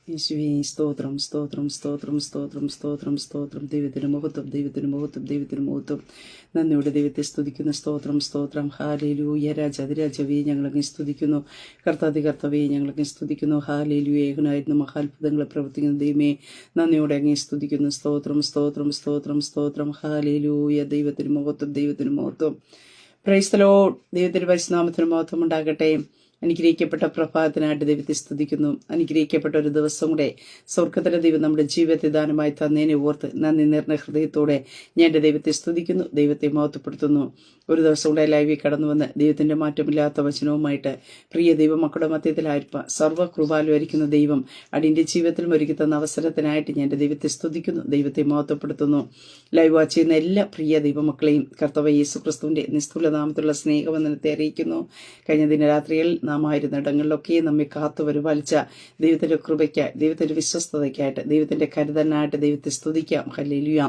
യേശുവേ സ്തോത്രം സ്തോത്രം സ്തോത്രം സ്തോത്രം സ്തോത്രം സ്തോത്രം. ദൈവത്തിന് മഹത്വം, ദൈവത്തിന് മഹത്വം, ദൈവത്തിന് മഹത്വം. നന്ദിയോടെ ദൈവത്തെ സ്തുതിക്കുന്നു. സ്തോത്രം സ്തോത്രം. ഹാലേലൂയ. രാജാതിരാജവേ ഞങ്ങളങ്ങ് സ്തുതിക്കുന്നു. കർത്താതി കർത്താവേ ഞങ്ങളങ്ങ് സ്തുതിക്കുന്നു. ഹാലേലൂയ. ഏകനായിരുന്നു മഹാത്ഭുതങ്ങളെ പ്രവർത്തിക്കുന്ന ദൈവമേ നന്ദിയോടെ അങ്ങേ സ്തുതിക്കുന്നു. സ്തോത്രം സ്തോത്രം സ്തോത്രം സ്തോത്രം. ഹാലേലൂയ. ദൈവത്തിന് മഹത്വം, ദൈവത്തിന് മഹത്വം. Praise the Lord. ദൈവത്തിന്റെ പരിശുദ്ധനാമത്തിന് മഹത്വം ഉണ്ടാകട്ടെ. അനുഗ്രഹിക്കപ്പെട്ട പ്രഭാതത്തിനായിട്ട് ദൈവത്തെ സ്തുതിക്കുന്നു. അനുഗ്രഹിക്കപ്പെട്ട ഒരു ദിവസം കൂടെ സ്വർഗത്തിലെ ദൈവം നമ്മുടെ ജീവിതത്തെ ദാനമായി തന്നതിനെ ഓർത്ത് നന്ദി നിറഞ്ഞ ഹൃദയത്തോടെ ഞാൻ എൻ്റെ ദൈവത്തെ സ്തുതിക്കുന്നു, ദൈവത്തെ മഹത്വപ്പെടുത്തുന്നു. ഒരു ദിവസം കൂടെ ലൈവിൽ കടന്നു വന്ന് ദൈവത്തിന്റെ മാറ്റമില്ലാത്ത വചനവുമായിട്ട് പ്രിയ ദൈവമക്കളുടെ മധ്യത്തിലായിരിക്കാം സർവ്വകൃപാലുമായിരിക്കുന്ന ദൈവം അടിന്റെ ജീവിതത്തിലും ഒരുക്കി തന്ന അവസരത്തിനായിട്ട് ഞാൻ എൻ്റെ ദൈവത്തെ സ്തുതിക്കുന്നു, ദൈവത്തെ മഹത്വപ്പെടുത്തുന്നു. ലൈവ് വാച്ച് ചെയ്യുന്ന എല്ലാ പ്രിയ ദൈവമക്കളെയും കർത്താവ് യേശു ക്രിസ്തുവിന്റെ നിസ്തുല നാമത്തിലുള്ള സ്നേഹവന്ദനത്തെ അറിയിക്കുന്നു. കഴിഞ്ഞ ദിനരാത്രികളിൽ നാം ആയിരുന്ന ഇടങ്ങളിലൊക്കെ നമ്മെ കാത്തു പരിപാലിച്ച ദൈവത്തിന്റെ കൃപയ്ക്കായി, ദൈവത്തിന്റെ വിശ്വസ്തതയ്ക്കായിട്ട്, ദൈവത്തിന്റെ കരുതലിനായിട്ട് ദൈവത്തെ സ്തുതിക്കാം. ഹല്ലേലൂയ.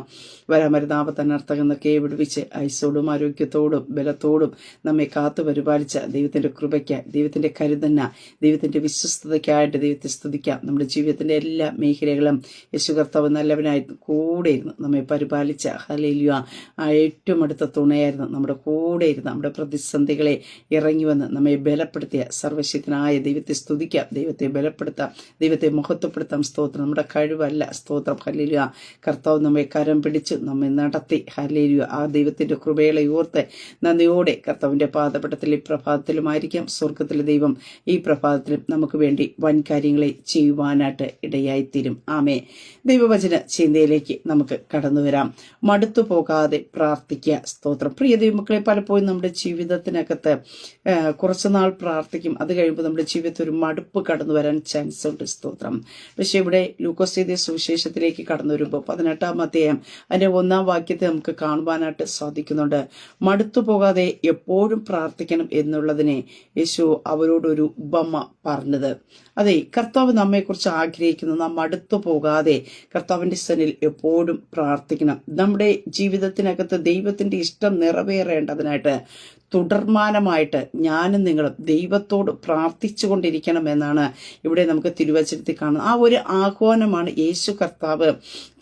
വരാമരുന്ന ആപത്തനർത്ഥകന്നൊക്കെ വിടുവിച്ച് ഐസോടും ആരോഗ്യത്തോടും ബലത്തോടും നമ്മെ കാത്തു പരിപാലിച്ച ദൈവത്തിന്റെ കൃപയ്ക്കായി, ദൈവത്തിന്റെ കരുതന, ദൈവത്തിന്റെ വിശ്വസ്തതയ്ക്കായിട്ട് ദൈവത്തെ സ്തുതിക്കാം. നമ്മുടെ ജീവിതത്തിന്റെ എല്ലാ മേഖലകളും യേശു കർത്താവ് നല്ലവനായി കൂടെ ഇരുന്ന് നമ്മെ പരിപാലിച്ച ഹല്ലേലൂയ ആ ഏറ്റവും അടുത്ത തുണയായിരുന്നു. നമ്മുടെ കൂടെ ഇരുന്ന് നമ്മുടെ പ്രതിസന്ധികളെ ഇറങ്ങി വന്ന് നമ്മെ ബലപ്പെടുത്തിയ സർവശക്തനായ ദൈവത്തെ സ്തുതിക്കാം, ദൈവത്തെ ബലപ്പെടുത്താം, ദൈവത്തെ മഹത്വപ്പെടുത്താം. സ്തോത്രം. നമ്മുടെ കഴിവല്ല. സ്തോത്രം. ഹല്ലേലൂയ. കർത്താവ് നമ്മെ കരം പിടിച്ച് നമ്മെ നടത്തി. ഹല്ലേലൂയ. ആ ദൈവത്തിന്റെ കൃപകളെ ഓർത്ത് നന്ദിയോടെ കർത്താവിന്റെ പാദപീഠത്തിൽ ഈ പ്രഭാതത്തിലുമായിരിക്കാം സ്വർഗത്തിലെ ദൈവം ഈ പ്രഭാതത്തിലും നമുക്ക് വേണ്ടി വൻ കാര്യങ്ങളെ ചെയ്യുവാനായിട്ട് ഇടയായിത്തീരും. ആമേ. ദൈവവചന ചിന്തയിലേക്ക് നമുക്ക് കടന്നു വരാം. മടുത്തു പോകാതെ പ്രാർത്ഥിക്കുക. സ്തോത്രം. പ്രിയ ദൈവമക്കളെ, പലപ്പോഴും നമ്മുടെ ജീവിതത്തിനകത്ത് കുറച്ചുനാൾ പ്രാർത്ഥിക്കും, അത് കഴിയുമ്പോൾ നമ്മുടെ ജീവിതത്തിൽ ഒരു മടുപ്പ് കടന്നു വരാൻ ചാൻസ് ഉണ്ട്. സ്തോത്രം. പക്ഷെ ഇവിടെ ലൂക്കോസ് എഴുതിയ സുവിശേഷത്തിലേക്ക് കടന്നു വരുമ്പോൾ 18-ാം അധ്യായം അതിന്റെ 1-ാം വാക്യത്തെ നമുക്ക് കാണുവാനായിട്ട് സാധിക്കുന്നുണ്ട്. മടുത്തു പോകാതെ എപ്പോഴും പ്രാർത്ഥിക്കണം എന്നുള്ളതിനെ യേശു അവരോടൊരു ഉപമ പറഞ്ഞത്. അതെ, കർത്താവ് നമ്മെക്കുറിച്ച് ആഗ്രഹിക്കുന്നു നാം മടുത്തു പോകാതെ കർത്താവിന്റെ സന്നിധിയിൽ എപ്പോഴും പ്രാർത്ഥിക്കണം. നമ്മുടെ ജീവിതത്തിനകത്ത് ദൈവത്തിന്റെ ഇഷ്ടം നിറവേറേണ്ടതിനായിട്ട് തുടർമാനമായിട്ട് ഞാനും നിങ്ങളും ദൈവത്തോട് പ്രാർത്ഥിച്ചു കൊണ്ടിരിക്കണം എന്നാണ് ഇവിടെ നമുക്ക് തിരുവചനത്തിൽ കാണുന്നത്. ആ ഒരു ആഹ്വാനമാണ് യേശു കർത്താവ്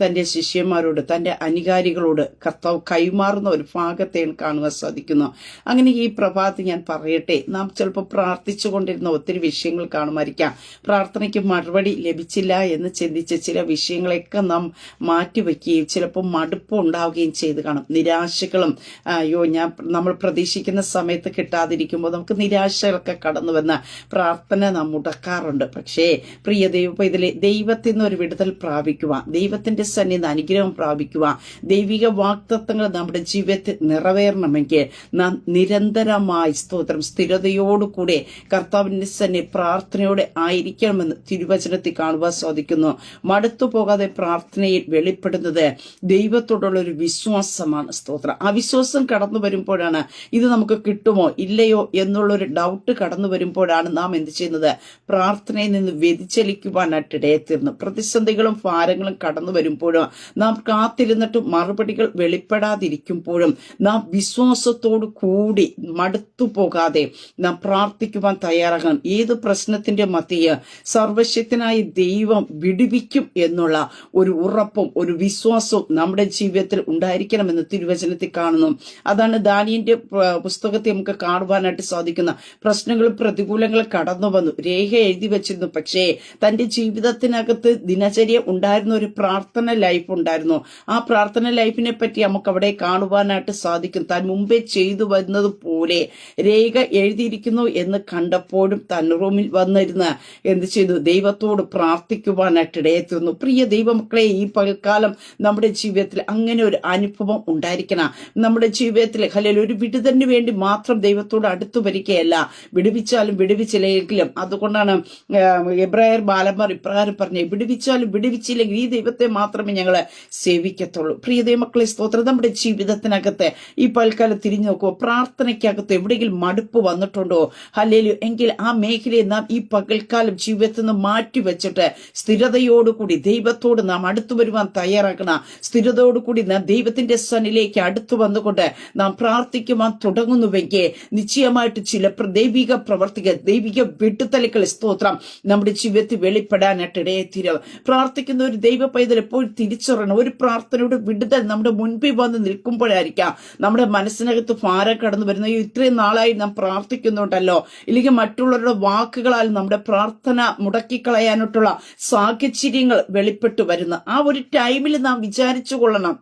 തന്റെ ശിഷ്യന്മാരോട്, തന്റെ അനുകാരികളോട് കർത്താവ് കൈമാറുന്ന ഒരു ഭാഗത്തെ കാണുവാൻ സാധിക്കുന്നു. അങ്ങനെ ഈ പ്രഭാതത്തിൽ ഞാൻ പറയട്ടെ, നാം ചിലപ്പോൾ പ്രാർത്ഥിച്ചു കൊണ്ടിരുന്ന ഒത്തിരി വിഷയങ്ങൾ കാണുമായിരിക്കാം. പ്രാർത്ഥനയ്ക്ക് മറുപടി ലഭിച്ചില്ല എന്ന് ചിന്തിച്ച് ചില വിഷയങ്ങളെയൊക്കെ നാം മാറ്റിവെക്കുകയും ചിലപ്പോൾ മടുപ്പ് ഉണ്ടാവുകയും ചെയ്ത് കാണും. നിരാശകളും നമ്മൾ പ്രതീക്ഷിക്കുന്ന സമയത്ത് കിട്ടാതിരിക്കുമ്പോൾ നമുക്ക് നിരാശകളൊക്കെ കടന്നു വന്ന പ്രാർത്ഥന നാം മുടക്കാറുണ്ട്. പക്ഷേ പ്രിയ ഇതിലെ ദൈവത്തിൽ നിന്ന് ഒരു വിടുതൽ പ്രാപിക്കുക, ദൈവത്തിന്റെ സന്നിധി അനുഗ്രഹം പ്രാപിക്കുക, ദൈവിക വാഗ്ദത്തങ്ങൾ നമ്മുടെ ജീവിതത്തിൽ നിറവേറണമെങ്കിൽ നാം നിരന്തരമായി സ്തോത്രം സ്ഥിരതയോടുകൂടെ കർത്താവിന്റെ സന്നിധി പ്രാർത്ഥനയോടെ ആയിരിക്കണമെന്ന് തിരുവചനത്തിൽ കാണുവാൻ സാധിക്കുന്നു. മടുത്തു പോകാതെ പ്രാർത്ഥനയിൽ വെളിപ്പെടുന്നത് ദൈവത്തോടുള്ള ഒരു വിശ്വാസമാണ്. സ്തോത്രം. ആ വിശ്വാസം കടന്നു വരുമ്പോഴാണ് ഇത് നമുക്ക് കിട്ടുമോ ഇല്ലയോ എന്നുള്ളൊരു ഡൗട്ട് കടന്നു വരുമ്പോഴാണ് നാം എന്ത് ചെയ്യുന്നത്, പ്രാർത്ഥനയിൽ നിന്ന് വ്യതിചലിക്കുവാനായിട്ട് ഇടയെത്തീർന്നു. പ്രതിസന്ധികളും ഭാരങ്ങളും കടന്നു വരുമ്പോഴും നാം കാത്തിരുന്നിട്ട് മറുപടികൾ വെളിപ്പെടാതിരിക്കുമ്പോഴും നാം വിശ്വാസത്തോടു കൂടി മടുത്തു പോകാതെ നാം പ്രാർത്ഥിക്കുവാൻ തയ്യാറാകണം. ഏത് പ്രശ്നത്തിന്റെ മധ്യേ സർവശക്തനായ ദൈവം വിടുവിക്കും എന്നുള്ള ഒരു ഉറപ്പും ഒരു വിശ്വാസവും നമ്മുടെ ജീവിതത്തിൽ ഉണ്ടായിരിക്കണമെന്ന് തിരുവചനത്തിൽ കാണുന്നു. അതാണ് ദാനിയേലിന്റെ പുസ്തകത്തെ നമുക്ക് കാണുവാനായിട്ട് സാധിക്കുന്ന. പ്രശ്നങ്ങളും പ്രതികൂലങ്ങളും കടന്നു വന്നു, രേഖ എഴുതി വെച്ചിരുന്നു. പക്ഷേ തന്റെ ജീവിതത്തിനകത്ത് ദിനചര്യ ഉണ്ടായിരുന്ന ഒരു പ്രാർത്ഥന ലൈഫ് ഉണ്ടായിരുന്നു. ആ പ്രാർത്ഥന ലൈഫിനെ പറ്റി നമുക്ക് അവിടെ കാണുവാനായിട്ട് സാധിക്കും. താൻ മുമ്പേ ചെയ്തു വരുന്നത് പോലെ രേഖ എഴുതിയിരിക്കുന്നു എന്ന് കണ്ടപ്പോഴും താൻ റൂമിൽ വന്നിരുന്ന് എന്ത് ചെയ്തു, ദൈവത്തോട് പ്രാർത്ഥിക്കുവാനായിട്ട് ഇടയെത്തുന്നു. പ്രിയ ദൈവമക്കളെ, ഈ പകൽക്കാലം നമ്മുടെ ജീവിതത്തിൽ അങ്ങനെ ഒരു അനുഭവം ഉണ്ടായിരിക്കണം. നമ്മുടെ ജീവിതത്തിൽ ഒരു വിടുതലിന് വേണ്ടി മാത്രം ദൈവത്തോട് അടുത്തു വരികയല്ല, വിടുവിച്ചാലും വിടുവിച്ചില്ലെങ്കിലും. അതുകൊണ്ടാണ് എബ്രായർ ബാലന്മാർ ഇപ്രകാരം പറഞ്ഞത്, വിടുവിച്ചാലും വിടുവിച്ചില്ലെങ്കിൽ ഈ ദൈവത്തെ മാത്രമേ ഞങ്ങൾ സേവിക്കത്തുള്ളൂ. പ്രിയ ദൈവമക്കളെ, സ്തോത്രം. നമ്മുടെ ജീവിതത്തിനകത്ത് ഈ പൽക്കാലം തിരിഞ്ഞു നോക്കുമോ, പ്രാർത്ഥനയ്ക്കകത്ത് എവിടെയെങ്കിലും മടുപ്പ് വന്നിട്ടുണ്ടോ? ഹല്ലേലൂയ. എങ്കിൽ ആ മേഖലയെ നാം ഈ പകൽക്കാലം ജീവിതത്തിൽ നിന്ന് മാറ്റിവെച്ചിട്ട് സ്ഥിരതയോടുകൂടി ദൈവത്തോട് നാം അടുത്തു വരുവാൻ തയ്യാറാക്കണം. സ്ഥിരതയോടുകൂടി നാം ദൈവത്തിന്റെ സന്നിധിയിലേക്ക് അടുത്തു വന്നുകൊണ്ട് നാം പ്രാർത്ഥിക്കുവാൻ തുടങ്ങും തുടങ്ങുന്നുവെങ്കിൽ നിശ്ചയമായിട്ട് ചില ദൈവിക പ്രവർത്തികൾ, ദൈവിക വിട്ടുതലകൾ സ്തോത്രം നമ്മുടെ ജീവിതത്തിൽ വെളിപ്പെടാനായിട്ട് ഇടയെത്തീരും. പ്രാർത്ഥിക്കുന്ന ഒരു ദൈവ പൈതൽ എപ്പോഴും തിരിച്ചറിയണം, ഒരു പ്രാർത്ഥനയുടെ വിടുതൽ നമ്മുടെ മുൻപിൽ വന്ന് നിൽക്കുമ്പോഴായിരിക്കാം നമ്മുടെ മനസ്സിനകത്ത് ഭാരം കടന്നു വരുന്നത്. ഇത്രയും നാളായി നാം പ്രാർത്ഥിക്കുന്നുണ്ടല്ലോ, ഇല്ലെങ്കിൽ മറ്റുള്ളവരുടെ വാക്കുകളാൽ നമ്മുടെ പ്രാർത്ഥന മുടക്കിക്കളയാനായിട്ടുള്ള സാഹചര്യങ്ങൾ വെളിപ്പെട്ടു വരുന്ന ആ ഒരു ടൈമിൽ നാം വിചാരിച്ചു കൊള്ളണം,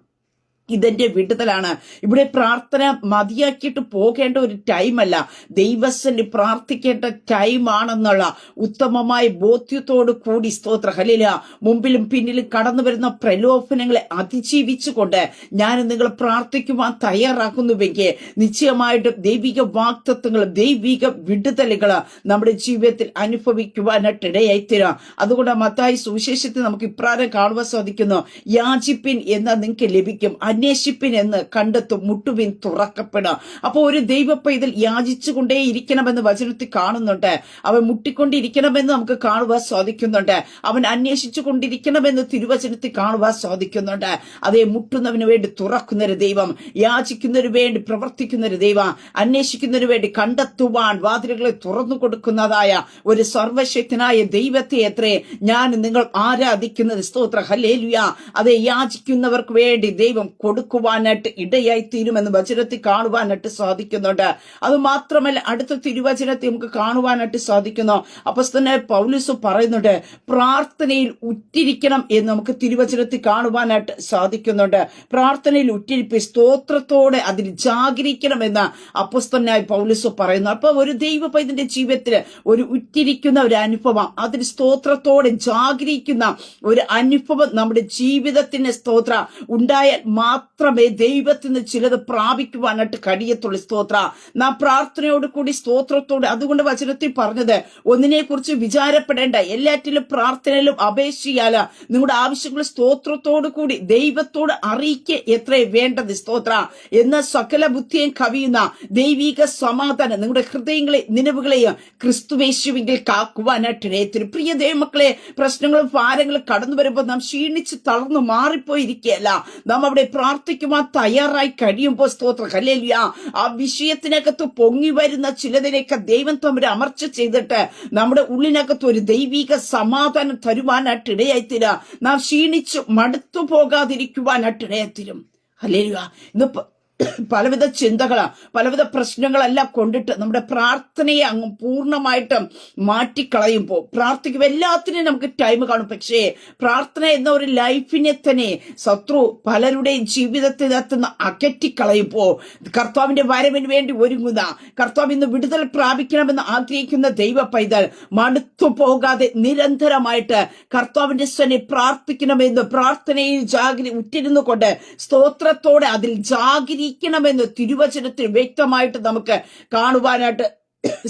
ഇതെന്റെ വിടുതലാണ്. ഇവിടെ പ്രാർത്ഥന മതിയാക്കിയിട്ട് പോകേണ്ട ഒരു ടൈമല്ല, ദൈവസന്നിധി പ്രാർത്ഥിക്കേണ്ട ടൈമാണെന്നുള്ള ഉത്തമമായ ബോധ്യത്തോടു കൂടി സ്തോത്ര ഹല്ലേലൂയ മുമ്പിലും പിന്നിലും കടന്നു വരുന്ന പ്രലോഭനങ്ങളെ അതിജീവിച്ചുകൊണ്ട് ഞാൻ നിങ്ങൾ പ്രാർത്ഥിക്കുവാൻ തയ്യാറാക്കുന്നുവെങ്കിൽ നിശ്ചയമായിട്ടും ദൈവിക വാഗ്ദത്തങ്ങൾ, ദൈവിക വിടുതലുകൾ നമ്മുടെ ജീവിതത്തിൽ അനുഭവിക്കുവാനായിട്ട് ഇടയായിത്തീരാം. അതുകൊണ്ട് മത്തായി സുവിശേഷത്തിൽ നമുക്ക് ഇപ്രകാരം കാണുവാൻ സാധിക്കുന്നു, യാചിപ്പിൻ എന്ന് നിങ്ങൾക്ക് ലഭിക്കും, അന്വേഷിപ്പിൻ എന്ന് കണ്ടെത്തും, മുട്ടുവിൻ തുറക്കപ്പെടുക. അപ്പോൾ ഒരു ദൈവ പൈതൽ യാചിച്ചുകൊണ്ടേ ഇരിക്കണമെന്ന് വചനത്തിൽ കാണുന്നുണ്ട്, അവൻ മുട്ടിക്കൊണ്ടിരിക്കണമെന്ന് നമുക്ക് കാണുവാൻ സാധിക്കുന്നുണ്ട്, അവൻ അന്വേഷിച്ചു കൊണ്ടിരിക്കണമെന്ന് തിരുവചനത്തിൽ കാണുവാൻ സാധിക്കുന്നുണ്ട്. അതേ, മുട്ടുന്നവന് വേണ്ടി തുറക്കുന്നൊരു ദൈവം, യാചിക്കുന്നതിന് വേണ്ടി പ്രവർത്തിക്കുന്നൊരു ദൈവം, അന്വേഷിക്കുന്നതിന് വേണ്ടി കണ്ടെത്തുവാൻ വാതിലുകളെ തുറന്നു കൊടുക്കുന്നതായ ഒരു സർവശക്തനായ ദൈവത്തെ എത്രേ ഞാൻ നിങ്ങൾ ആരാധിക്കുന്നത്. സ്തോത്ര ഹല്ലേലൂയ. അതേ, യാചിക്കുന്നവർക്ക് വേണ്ടി ദൈവം കൊടുക്കുവാനായിട്ട് ഇടയായി തീരുമെന്ന് വചനത്തിൽ കാണുവാനായിട്ട് സാധിക്കുന്നുണ്ട്. അത് മാത്രമല്ല, അടുത്ത തിരുവചനത്തിൽ നമുക്ക് കാണുവാനായിട്ട് സാധിക്കുന്നു, അപ്പോസ്തലനായ പൗലോസ് പറയുന്നുണ്ട്, പ്രാർത്ഥനയിൽ ഉറ്റിരിക്കണം എന്ന് നമുക്ക് തിരുവചനത്തിൽ കാണുവാനായിട്ട് സാധിക്കുന്നുണ്ട്. പ്രാർത്ഥനയിൽ ഉറ്റിരിപ്പ്, സ്തോത്രത്തോടെ അതിൽ ജാഗരിക്കണമെന്ന് അപ്പോസ്തലനായ പൗലോസ് പറയുന്നു. അപ്പൊ ഒരു ദൈവ പൈതന്റെ ജീവിതത്തിൽ ഒരു ഉറ്റിരിക്കുന്ന ഒരു അനുഭവം, അതിൽ സ്തോത്രത്തോടെ ജാഗരിക്കുന്ന ഒരു അനുഭവം നമ്മുടെ ജീവിതത്തിന് സ്തോത്ര ഉണ്ടായാൽ മാത്രമേ ദൈവത്തിന് ചിലത് പ്രാപിക്കുവാനായിട്ട് കഴിയത്തുള്ളൂ. സ്തോത്ര നാം പ്രാർത്ഥനയോട് കൂടി സ്തോത്രത്തോട്, അതുകൊണ്ട് വചനത്തിൽ പറഞ്ഞത് ഒന്നിനെ കുറിച്ച് വിചാരപ്പെടേണ്ട, എല്ലാറ്റിലും പ്രാർത്ഥനയിലും അപേക്ഷിയാല നിങ്ങളുടെ ആവശ്യങ്ങൾ സ്തോത്രത്തോടു കൂടി ദൈവത്തോട് അറിയിക്കുക എത്രേ വേണ്ടത്. സ്തോത്ര എന്ന സകല ബുദ്ധിയും കവിയുന്ന ദൈവിക സമാധാനം നിങ്ങളുടെ ഹൃദയങ്ങളെ നിലവുകളെയും ക്രിസ്തുവേശുവിങ്കിൽ കാക്കുവാനായിട്ട് ഇടയായിത്തീരും. പ്രിയ ദൈവമക്കളെ, പ്രശ്നങ്ങളും ഭാരങ്ങളും കടന്നു വരുമ്പോൾ നാം ക്ഷീണിച്ച് തളർന്നു മാറിപ്പോയിരിക്കുകയല്ല, നാം അവിടെ പ്രാർത്ഥിക്കുവാൻ തയ്യാറായി കഴിയുമ്പോൾ സ്തോത്ര ഹല്ലേലൂയ ആ വിഷയത്തിനകത്ത് പൊങ്ങി വരുന്ന ചിലതിലേക്ക് ദൈവം തമ്മിൽ അമർച്ച ചെയ്തിട്ട് നമ്മുടെ ഉള്ളിനകത്ത് ഒരു ദൈവിക സമാധാനം തരുവാനായിട്ട് ഇടയായിത്തീരാ. നാം ക്ഷീണിച്ച് മടുത്തു പോകാതിരിക്കുവാനായിട്ട് ഇടയായിത്തീരും. ഹല്ലേലൂയ. ഇന്ന് പലവിധ ചിന്തകളാ, പലവിധ പ്രശ്നങ്ങളെല്ലാം കൊണ്ടിട്ട് നമ്മുടെ പ്രാർത്ഥനയെ അങ്ങ് പൂർണ്ണമായിട്ടും മാറ്റിക്കളയുമ്പോൾ, പ്രാർത്ഥിക്കും എല്ലാത്തിനും നമുക്ക് ടൈം കാണും, പക്ഷേ പ്രാർത്ഥന എന്ന ഒരു ലൈഫിനെ തന്നെ ശത്രു പലരുടെയും ജീവിതത്തിനെത്തുന്ന അകറ്റിക്കളയുമ്പോൾ, കർത്താവിന്റെ വരവിന് വേണ്ടി ഒരുങ്ങുന്ന, കർത്താവ് ഇന്ന് വിടുതൽ പ്രാപിക്കണമെന്ന് ആഗ്രഹിക്കുന്ന ദൈവ പൈതൽ മടുത്തു പോകാതെ നിരന്തരമായിട്ട് കർത്താവിന്റെ സന്നിധിയിൽ പ്രാർത്ഥിക്കണമെന്ന് പ്രാർത്ഥനയിൽ ഉറ്റിരുന്നു കൊണ്ട് സ്തോത്രത്തോടെ അതിൽ ജാഗരിക്കണമെന്ന് തിരുവചനത്തിൽ വ്യക്തമായിട്ട് നമുക്ക് കാണുവാനായിട്ട്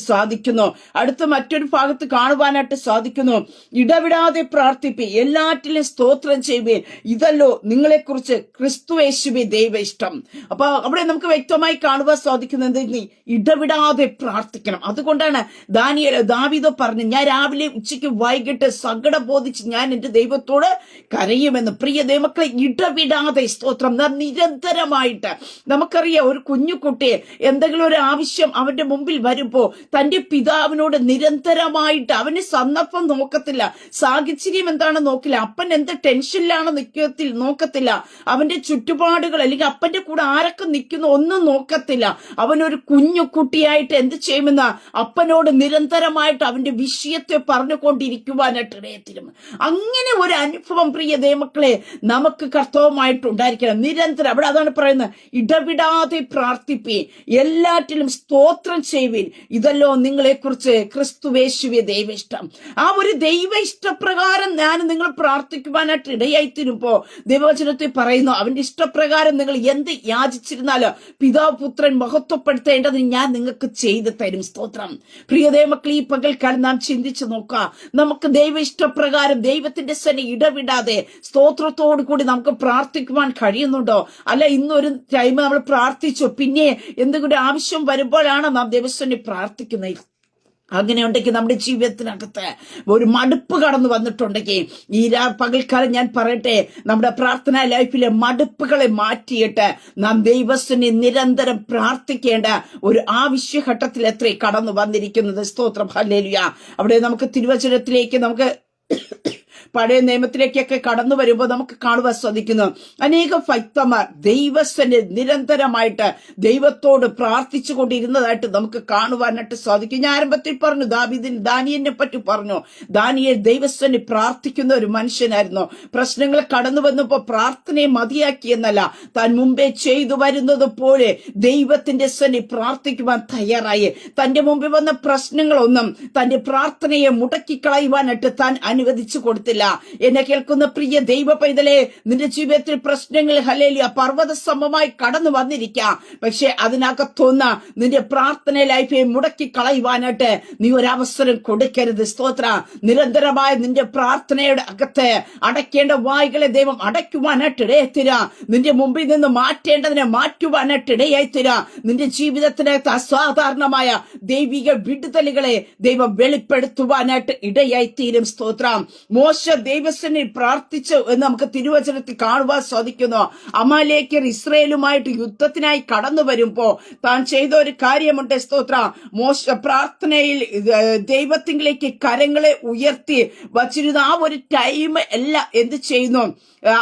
സാധിക്കുന്നു. അടുത്ത മറ്റൊരു ഭാഗത്ത് കാണുവാനായിട്ട് സാധിക്കുന്നു, ഇടവിടാതെ പ്രാർത്ഥിപ്പി, എല്ലാറ്റിലും സ്തോത്രം ചെയ്യുവീൻ, ഇതല്ലോ നിങ്ങളെക്കുറിച്ച് ക്രിസ്തുയേശുവേ ദൈവ ഇഷ്ടം. അപ്പൊ അവിടെ നമുക്ക് വ്യക്തമായി കാണുവാൻ സാധിക്കുന്നത് ഇടവിടാതെ പ്രാർത്ഥിക്കണം. അതുകൊണ്ടാണ് ദാവീദ് പറഞ്ഞു, ഞാൻ രാവിലെ ഉച്ചയ്ക്ക് വൈകിട്ട് സങ്കടം ബോധിച്ച് ഞാൻ എന്റെ ദൈവത്തോട് കരയുമെന്ന്. പ്രിയ ദൈവമക്കളെ, ഇടവിടാതെ സ്തോത്രം, നിരന്തരമായിട്ട്. നമുക്കറിയാം, ഒരു കുഞ്ഞുകുട്ടിയെ എന്തെങ്കിലും ഒരു ആവശ്യം അവന്റെ മുമ്പിൽ വരുമ്പോൾ തന്റെ പിതാവിനോട് നിരന്തരമായിട്ട്, അവന് സന്ദർഭം നോക്കത്തില്ല, സാഹചര്യം എന്താണ് നോക്കില്ല, അപ്പൻ എന്ത് ടെൻഷനിലാണ് നോക്കത്തില്ല, അവന്റെ ചുറ്റുപാടുകൾ അല്ലെങ്കിൽ അപ്പന്റെ കൂടെ ആരൊക്കെ നിൽക്കുന്നു ഒന്നും നോക്കത്തില്ല. അവനൊരു കുഞ്ഞു കുട്ടിയായിട്ട് എന്ത് ചെയ്യുമെന്ന് അപ്പനോട് നിരന്തരമായിട്ട് അവന്റെ വിഷയത്തെ പറഞ്ഞുകൊണ്ടിരിക്കുവാനായിട്ട് ഇടയത്തിലും. അങ്ങനെ ഒരു അനുഭവം പ്രിയ ദൈവമക്കളെ നമുക്ക് കർത്തവമായിട്ടുണ്ടായിരിക്കണം. നിരന്തരം അവിടെ അതാണ് പറയുന്നത്, ഇടവിടാതെ പ്രാർത്ഥിപ്പീൻ, എല്ലാറ്റിലും സ്തോത്രം ചെയ്യുവീൻ, ഇതല്ലോ നിങ്ങളെക്കുറിച്ച് ക്രിസ്തുവേശുവേ ദൈവ ഇഷ്ടം. ആ ഒരു ദൈവ ഇഷ്ടപ്രകാരം ഞാൻ നിങ്ങൾ പ്രാർത്ഥിക്കുവാനായിട്ട് ഇടയായിത്തീരുമ്പോ ദൈവവചനത്തിൽ പറയുന്നു, അവന്റെ ഇഷ്ടപ്രകാരം നിങ്ങൾ എന്ത് യാചിച്ചിരുന്നാലോ പിതാവ് പുത്രൻ മഹത്വപ്പെടുത്തേണ്ടതിന് ഞാൻ നിങ്ങൾക്ക് ചെയ്തു തരും. സ്തോത്രം. പ്രിയ ദൈവമക്കളെ, ഈ പകൽക്കാലം നാം ചിന്തിച്ചു നോക്കുക, നമുക്ക് ദൈവ ഇഷ്ടപ്രകാരം ദൈവത്തിന്റെ സന്നിധിയിൽ ഇടവിടാതെ സ്തോത്രത്തോടു കൂടി നമുക്ക് പ്രാർത്ഥിക്കുവാൻ കഴിയുന്നുണ്ടോ? അല്ല, ഇന്നൊരു ടൈം നമ്മൾ പ്രാർത്ഥിച്ചു, പിന്നെ എന്തെങ്കിലും ആവശ്യം വരുമ്പോഴാണ് നാം ദൈവസന്നിധിയിൽ പ്രാർത്ഥിക്കുന്നത്. അങ്ങനെ ഉണ്ടെങ്കിൽ നമ്മുടെ ജീവിതത്തിനകത്ത് ഒരു മടുപ്പ് കടന്നു വന്നിട്ടുണ്ടെങ്കിൽ ഈ പകൽക്കാലം ഞാൻ പറയട്ടെ, നമ്മുടെ പ്രാർത്ഥനാ ലൈഫിലെ മടുപ്പുകളെ മാറ്റിയിട്ട് നാം ദൈവത്തിനെ നിരന്തരം പ്രാർത്ഥിക്കേണ്ട ഒരു ആവശ്യഘട്ടത്തിൽ എത്ര കടന്നു വന്നിരിക്കുന്നത്. സ്തോത്രം, ഹല്ലേലൂയ. അവിടെ നമുക്ക് തിരുവചനത്തിലേക്ക് നമുക്ക് പഴയ നിയമത്തിലേക്കൊക്കെ കടന്നു വരുമ്പോൾ നമുക്ക് കാണുവാൻ സാധിക്കുന്നു, അനേകം ഭക്തന്മാർ ദൈവസ്ഥന് നിരന്തരമായിട്ട് ദൈവത്തോട് പ്രാർത്ഥിച്ചു കൊണ്ടിരുന്നതായിട്ട് നമുക്ക് കാണുവാനായിട്ട് സാധിക്കും. ഞാൻ ആരംഭത്തിൽ പറഞ്ഞു, ദാനിയേലിനെ പറ്റി പറഞ്ഞു. ദാനിയേൽ ദൈവസ്ഥന് പ്രാർത്ഥിക്കുന്ന ഒരു മനുഷ്യനായിരുന്നു. പ്രശ്നങ്ങൾ കടന്നു വന്നപ്പോൾ പ്രാർത്ഥനയെ മതിയാക്കിയെന്നല്ല, താൻ മുമ്പേ ചെയ്തു വരുന്നത് പോലെ ദൈവത്തിന്റെ സന്നി പ്രാർത്ഥിക്കുവാൻ തയ്യാറായി. തന്റെ മുമ്പിൽ വന്ന പ്രശ്നങ്ങളൊന്നും തന്റെ പ്രാർത്ഥനയെ മുടക്കിക്കളയുവാനായിട്ട് താൻ അനുവദിച്ചു കൊടുത്തില്ല. എന്നെ കേൾക്കുന്ന പ്രിയ ദൈവ പൈതലേ, നിന്റെ ജീവിതത്തിൽ പ്രശ്നങ്ങൾ ഹല്ലേലൂയ പർവ്വത സമമായി കടന്നു വന്നിരിക്കാം. പക്ഷെ അതിനകത്തൊന്ന് നിന്റെ പ്രാർത്ഥന ലൈഫെ മുടക്കി കളയുവാനായിട്ട് നീ ഒരവസരം കൊടുക്കരുത്. സ്തോത്ര, നിരന്തരമായ നിന്റെ പ്രാർത്ഥനയുടെ അകത്ത് അടയ്ക്കേണ്ട വായ്കളെ ദൈവം അടയ്ക്കുവാനായിട്ട് ഇടയായിത്തീരാ. നിന്റെ മുമ്പിൽ നിന്ന് മാറ്റേണ്ടതിനെ മാറ്റുവാനായിട്ട് ഇടയായിത്തീരാ. നിന്റെ ജീവിതത്തിനകത്ത് അസാധാരണമായ ദൈവിക വിടുതലുകളെ ദൈവം വെളിപ്പെടുത്തുവാനായിട്ട് ഇടയായിത്തീരും. സ്തോത്രം. മോശ ദൈവസന്നിധിയിൽ പ്രാർത്ഥിച്ചു എന്ന് നമുക്ക് തിരുവചനത്തിൽ കാണുവാൻ സാധിക്കുന്നു. അമാലേക്യർ ഇസ്രായേലുമായിട്ട് യുദ്ധത്തിനായി കടന്നു വരുമ്പോ താൻ ചെയ്ത ഒരു കാര്യമുണ്ട്. സ്തോത്ര, മോശ പ്രാർത്ഥനയിൽ ദൈവത്തിലേക്ക് കരങ്ങളെ ഉയർത്തി വച്ചിരുന്ന ആ ഒരു ടൈം എല്ലാം എന്ത് ചെയ്യുന്നു,